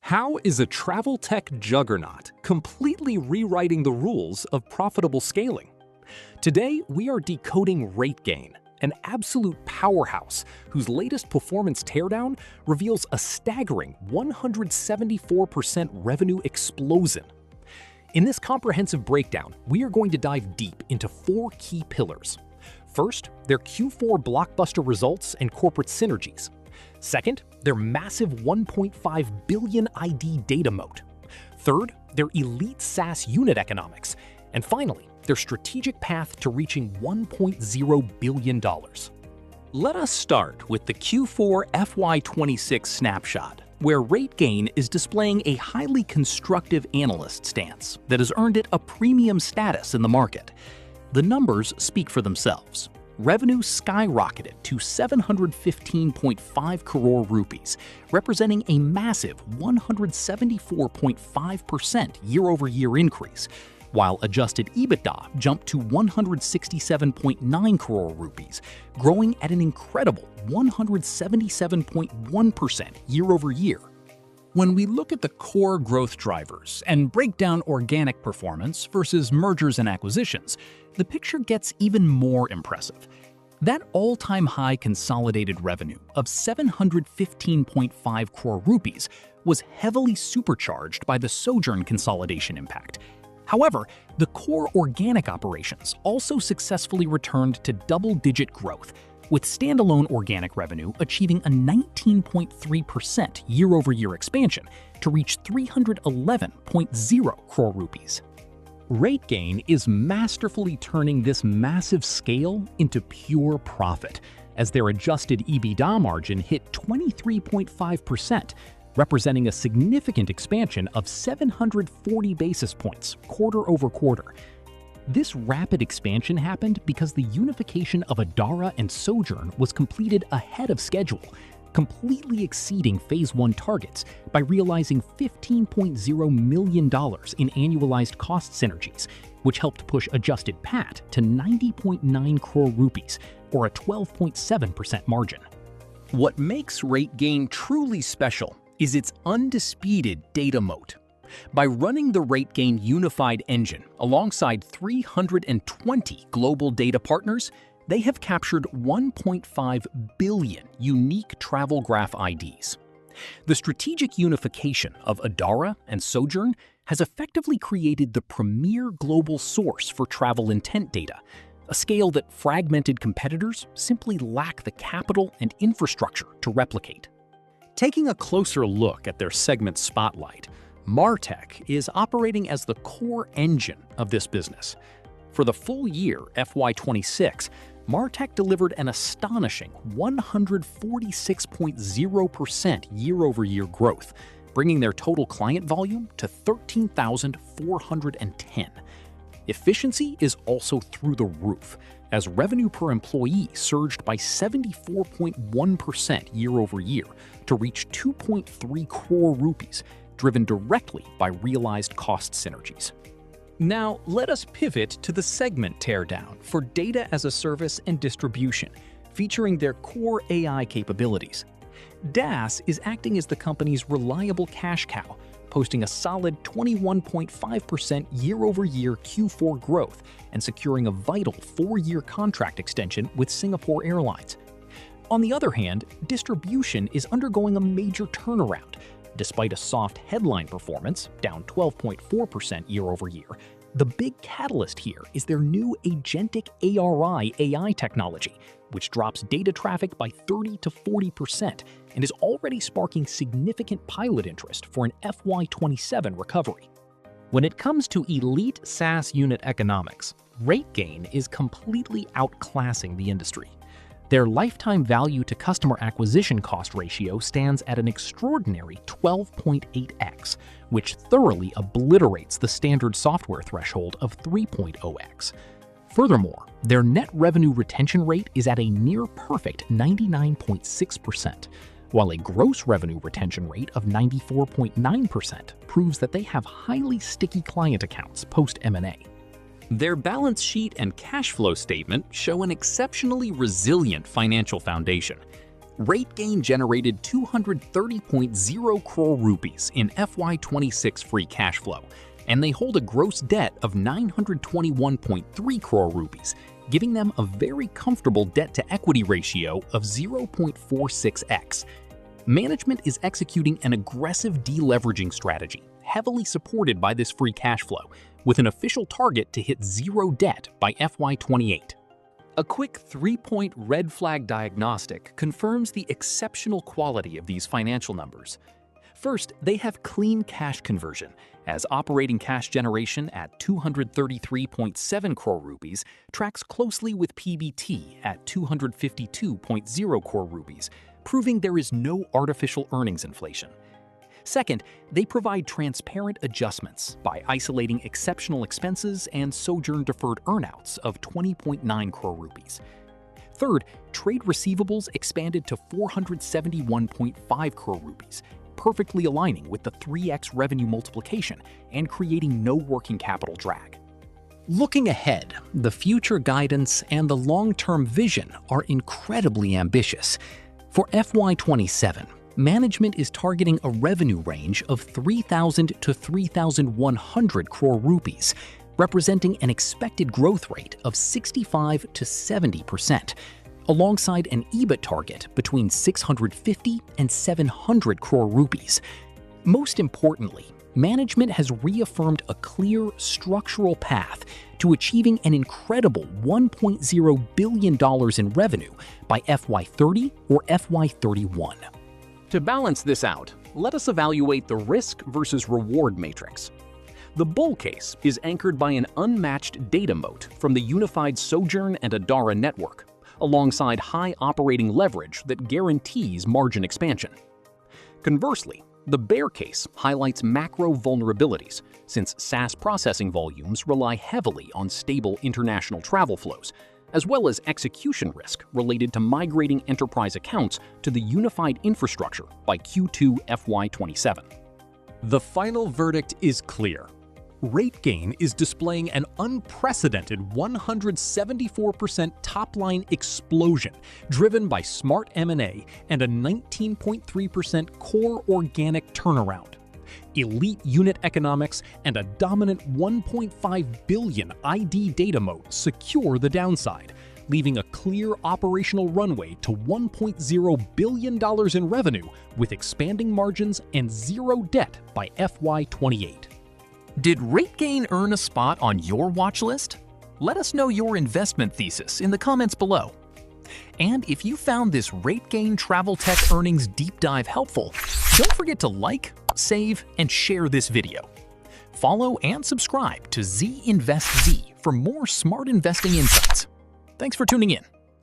How is a travel tech juggernaut completely rewriting the rules of profitable scaling? Today, we are decoding RateGain, an absolute powerhouse whose latest performance teardown reveals a staggering 174% revenue explosion. In this comprehensive breakdown, we are going to dive deep into 4 key pillars. First, their Q4 blockbuster results and corporate synergies. Second, their massive 1.5 billion ID data moat. Third, their elite SaaS unit economics. And finally, their strategic path to reaching $1.0 billion. Let us start with the Q4 FY26 snapshot, where RateGain is displaying a highly constructive analyst stance that has earned it a premium status in the market. The numbers speak for themselves. Revenue skyrocketed to 715.5 crore rupees, representing a massive 174.5% year-over-year increase, while adjusted EBITDA jumped to 167.9 crore rupees, growing at an incredible 177.1% year-over-year. When we look at the core growth drivers and break down organic performance versus mergers and acquisitions, the picture gets even more impressive. That all-time high consolidated revenue of 715.5 crore rupees was heavily supercharged by the Sojourn consolidation impact. However, the core organic operations also successfully returned to double-digit growth, with standalone organic revenue achieving a 19.3% year-over-year expansion to reach 311.0 crore rupees. RateGain is masterfully turning this massive scale into pure profit, as their adjusted EBITDA margin hit 23.5%, representing a significant expansion of 740 basis points quarter-over-quarter. This rapid expansion happened because the unification of Adara and Sojourn was completed ahead of schedule, completely exceeding Phase 1 targets by realizing $15.0 million in annualized cost synergies, which helped push adjusted PAT to 90.9 crore rupees, or a 12.7% margin. What makes RateGain truly special is its undisputed data moat. By running the RateGain unified engine alongside 320 global data partners, they have captured 1.5 billion unique travel graph IDs. The strategic unification of Adara and Sojourn has effectively created the premier global source for travel intent data, a scale that fragmented competitors simply lack the capital and infrastructure to replicate. Taking a closer look at their segment spotlight, MarTech is operating as the core engine of this business. For the full year FY26, MarTech delivered an astonishing 146.0% year-over-year growth, bringing their total client volume to 13,410. Efficiency is also through the roof, as revenue per employee surged by 74.1% year-over-year to reach 2.3 crore rupees, driven directly by realized cost synergies. Now, let us pivot to the segment teardown for data as a service and distribution, featuring their core AI capabilities. daas is acting as the company's reliable cash cow, posting a solid 21.5% year-over-year Q4 growth and securing a vital 4-year contract extension with Singapore Airlines. On the other hand, distribution is undergoing a major turnaround. Despite a soft headline performance, down 12.4% year-over-year, the big catalyst here is their new agentic ARI AI technology, which drops data traffic by 30 to 40% and is already sparking significant pilot interest for an FY27 recovery. When it comes to elite SaaS unit economics, RateGain is completely outclassing the industry. Their lifetime value to customer acquisition cost ratio stands at an extraordinary 12.8x, which thoroughly obliterates the standard software threshold of 3.0x. Furthermore, their net revenue retention rate is at a near-perfect 99.6%, while a gross revenue retention rate of 94.9% proves that they have highly sticky client accounts post-M&A. Their balance sheet and cash flow statement show an exceptionally resilient financial foundation. RateGain generated 230.0 crore rupees in FY26 free cash flow, and they hold a gross debt of 921.3 crore rupees, giving them a very comfortable debt-to-equity ratio of 0.46x. Management is executing an aggressive deleveraging strategy, heavily supported by this free cash flow, with an official target to hit zero debt by FY28. A quick 3-point red flag diagnostic confirms the exceptional quality of these financial numbers. First, they have clean cash conversion, as operating cash generation at 233.7 crore rupees tracks closely with PBT at 252.0 crore rupees, proving there is no artificial earnings inflation. Second, they provide transparent adjustments by isolating exceptional expenses and sojourn-deferred earnouts of 20.9 crore rupees. Third, trade receivables expanded to 471.5 crore rupees, perfectly aligning with the 3x revenue multiplication and creating no working capital drag. Looking ahead, the future guidance and the long-term vision are incredibly ambitious. For FY27, management is targeting a revenue range of 3,000 to 3,100 crore rupees, representing an expected growth rate of 65 to 70%, alongside an EBIT target between 650 and 700 crore rupees. Most importantly, management has reaffirmed a clear structural path to achieving an incredible $1.0 billion in revenue by FY30 or FY31. To balance this out, let us evaluate the risk versus reward matrix. The bull case is anchored by an unmatched data moat from the unified Sojourn and Adara network, alongside high operating leverage that guarantees margin expansion. Conversely, the bear case highlights macro vulnerabilities, since SaaS processing volumes rely heavily on stable international travel flows, as well as execution risk related to migrating enterprise accounts to the unified infrastructure by Q2 FY27. The final verdict is clear. RateGain is displaying an unprecedented 174% top-line explosion, driven by smart M&A and a 19.3% core organic turnaround. Elite unit economics and a dominant 1.5 billion ID data moat secure the downside, leaving a clear operational runway to $1.0 billion in revenue with expanding margins and zero debt by FY28. Did RateGain earn a spot on your watch list? Let us know your investment thesis in the comments below. And if you found this RateGaintraveltech earnings deep dive helpful, don't forget to like, save, and share this video. Follow and subscribe to ZinvestZ for more smart investing insights. Thanks for tuning in.